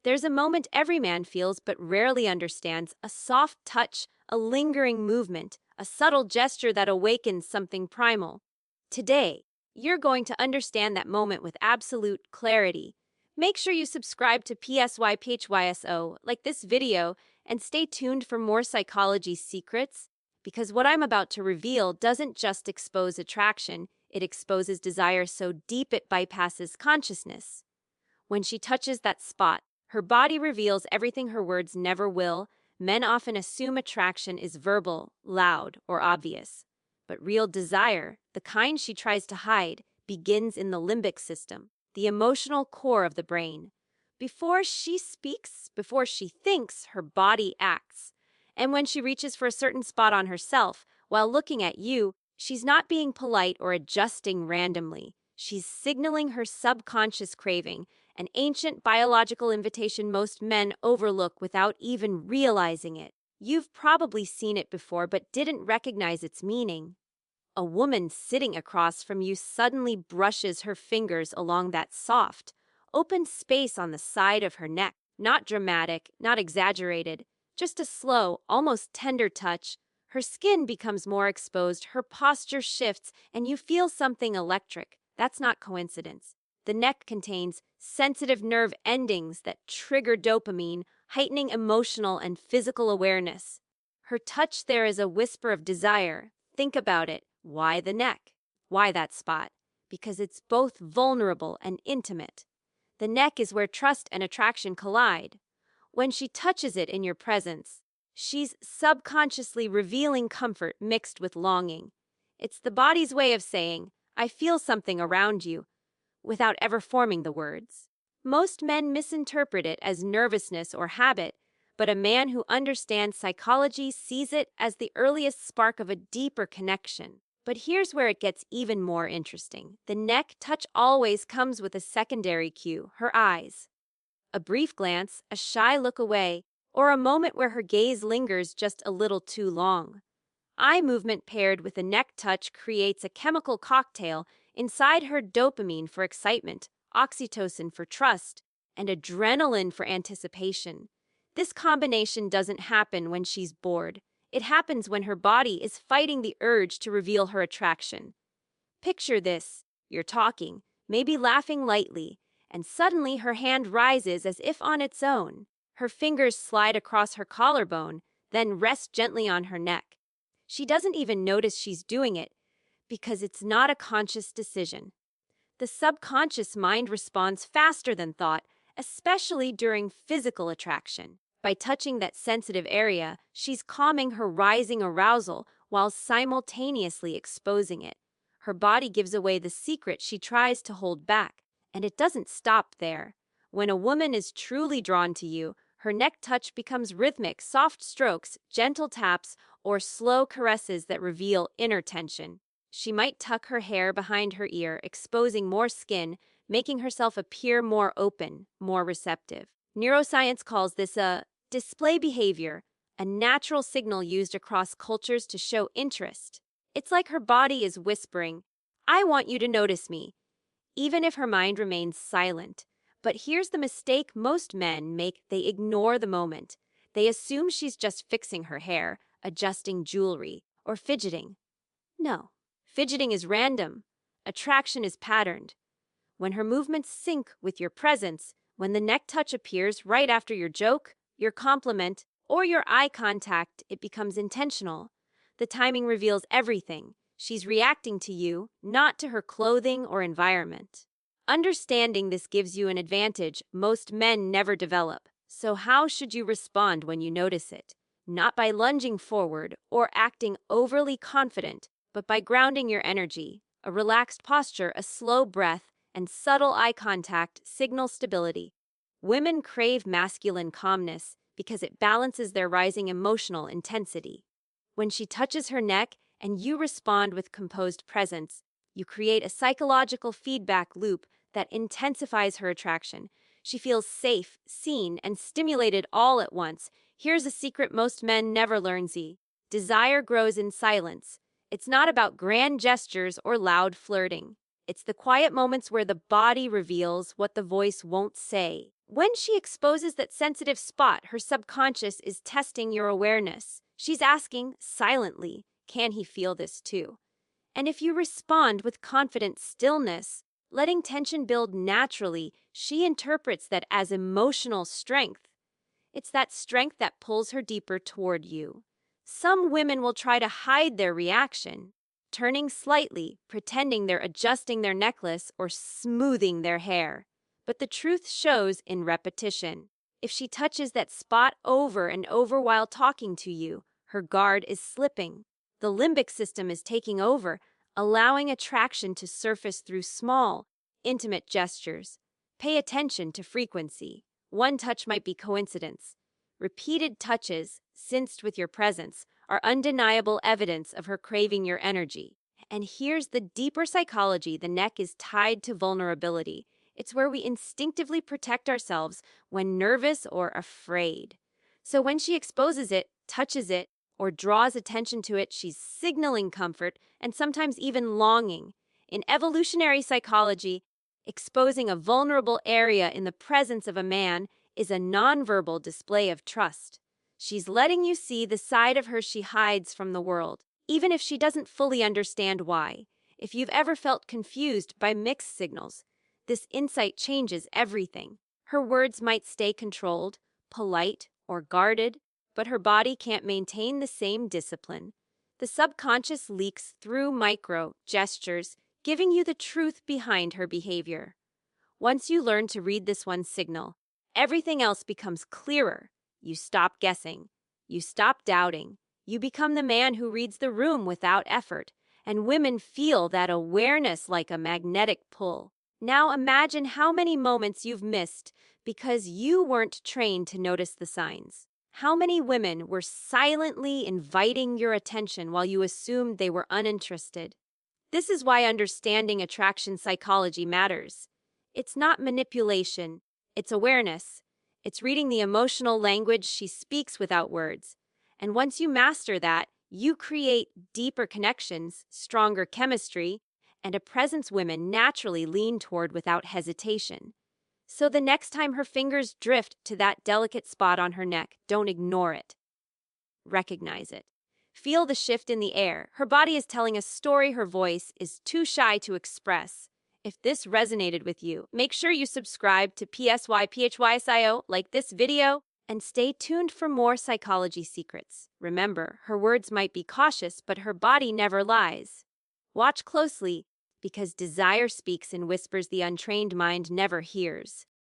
There's a moment every man feels but rarely understands, a soft touch, a lingering movement, a subtle gesture that awakens something primal. Today, you're going to understand that moment with absolute clarity. Make sure you subscribe to PsyPhyso, like this video, and stay tuned for more psychology secrets, because what I'm about to reveal doesn't just expose attraction, it exposes desire so deep it bypasses consciousness. When she touches that spot, her body reveals everything her words never will. Men often assume attraction is verbal, loud, or obvious. But real desire, the kind she tries to hide, begins in the limbic system, the emotional core of the brain. Before she speaks, before she thinks, her body acts. And when she reaches for a certain spot on herself, while looking at you, she's not being polite or adjusting randomly. She's signaling her subconscious craving, an ancient biological invitation most men overlook without even realizing it. You've probably seen it before but didn't recognize its meaning. A woman sitting across from you suddenly brushes her fingers along that soft, open space on the side of her neck. Not dramatic, not exaggerated, just a slow, almost tender touch. Her skin becomes more exposed, her posture shifts, and you feel something electric. That's not coincidence. The neck contains sensitive nerve endings that trigger dopamine, heightening emotional and physical awareness. Her touch there is a whisper of desire. Think about it. Why the neck? Why that spot? Because it's both vulnerable and intimate. The neck is where trust and attraction collide. When she touches it in your presence, she's subconsciously revealing comfort mixed with longing. It's the body's way of saying, I feel something around you, without ever forming the words. Most men misinterpret it as nervousness or habit, but a man who understands psychology sees it as the earliest spark of a deeper connection. But here's where it gets even more interesting. The neck touch always comes with a secondary cue, her eyes. A brief glance, a shy look away, or a moment where her gaze lingers just a little too long. Eye movement paired with a neck touch creates a chemical cocktail. Inside her, dopamine for excitement, oxytocin for trust, and adrenaline for anticipation. This combination doesn't happen when she's bored. It happens when her body is fighting the urge to reveal her attraction. Picture this. You're talking, maybe laughing lightly, and suddenly her hand rises as if on its own. Her fingers slide across her collarbone, then rest gently on her neck. She doesn't even notice she's doing it, because it's not a conscious decision. The subconscious mind responds faster than thought, especially during physical attraction. By touching that sensitive area, she's calming her rising arousal while simultaneously exposing it. Her body gives away the secret she tries to hold back, and it doesn't stop there. When a woman is truly drawn to you, her neck touch becomes rhythmic, soft strokes, gentle taps, or slow caresses that reveal inner tension. She might tuck her hair behind her ear, exposing more skin, making herself appear more open, more receptive. Neuroscience calls this a display behavior, a natural signal used across cultures to show interest. It's like her body is whispering, I want you to notice me, even if her mind remains silent. But here's the mistake most men make: they ignore the moment. They assume she's just fixing her hair, adjusting jewelry, or fidgeting. No. Fidgeting is random. Attraction is patterned. When her movements sync with your presence, when the neck touch appears right after your joke, your compliment, or your eye contact, it becomes intentional. The timing reveals everything. She's reacting to you, not to her clothing or environment. Understanding this gives you an advantage most men never develop. So how should you respond when you notice it? Not by lunging forward or acting overly confident, but by grounding your energy. A relaxed posture, a slow breath, and subtle eye contact signal stability. Women crave masculine calmness because it balances their rising emotional intensity. When she touches her neck and you respond with composed presence, you create a psychological feedback loop that intensifies her attraction. She feels safe, seen, and stimulated all at once. Here's a secret most men never learn: desire grows in silence. It's not about grand gestures or loud flirting. It's the quiet moments where the body reveals what the voice won't say. When she exposes that sensitive spot, her subconscious is testing your awareness. She's asking, silently, can he feel this too? And if you respond with confident stillness, letting tension build naturally, she interprets that as emotional strength. It's that strength that pulls her deeper toward you. Some women will try to hide their reaction, turning slightly, pretending they're adjusting their necklace or smoothing their hair. But the truth shows in repetition. If she touches that spot over and over while talking to you, her guard is slipping. The limbic system is taking over, allowing attraction to surface through small, intimate gestures. Pay attention to frequency. One touch might be coincidence. Repeated touches, sensed with your presence, are undeniable evidence of her craving your energy. And here's the deeper psychology: the neck is tied to vulnerability. It's where we instinctively protect ourselves when nervous or afraid. So when she exposes it, touches it, or draws attention to it, she's signaling comfort and sometimes even longing. In evolutionary psychology, exposing a vulnerable area in the presence of a man is a nonverbal display of trust. She's letting you see the side of her she hides from the world, even if she doesn't fully understand why. If you've ever felt confused by mixed signals, this insight changes everything. Her words might stay controlled, polite, or guarded, but her body can't maintain the same discipline. The subconscious leaks through micro gestures, giving you the truth behind her behavior. Once you learn to read this one signal, everything else becomes clearer. You stop guessing. You stop doubting. You become the man who reads the room without effort, and women feel that awareness like a magnetic pull. Now imagine how many moments you've missed because you weren't trained to notice the signs. How many women were silently inviting your attention while you assumed they were uninterested? This is why understanding attraction psychology matters. It's not manipulation, it's awareness. It's reading the emotional language she speaks without words. And once you master that, you create deeper connections, stronger chemistry, and a presence women naturally lean toward without hesitation. So the next time her fingers drift to that delicate spot on her neck, don't ignore it. Recognize it. Feel the shift in the air. Her body is telling a story her voice is too shy to express. If this resonated with you, make sure you subscribe to PsyPhysio, like this video, and stay tuned for more psychology secrets. Remember, her words might be cautious, but her body never lies. Watch closely, because desire speaks in whispers the untrained mind never hears.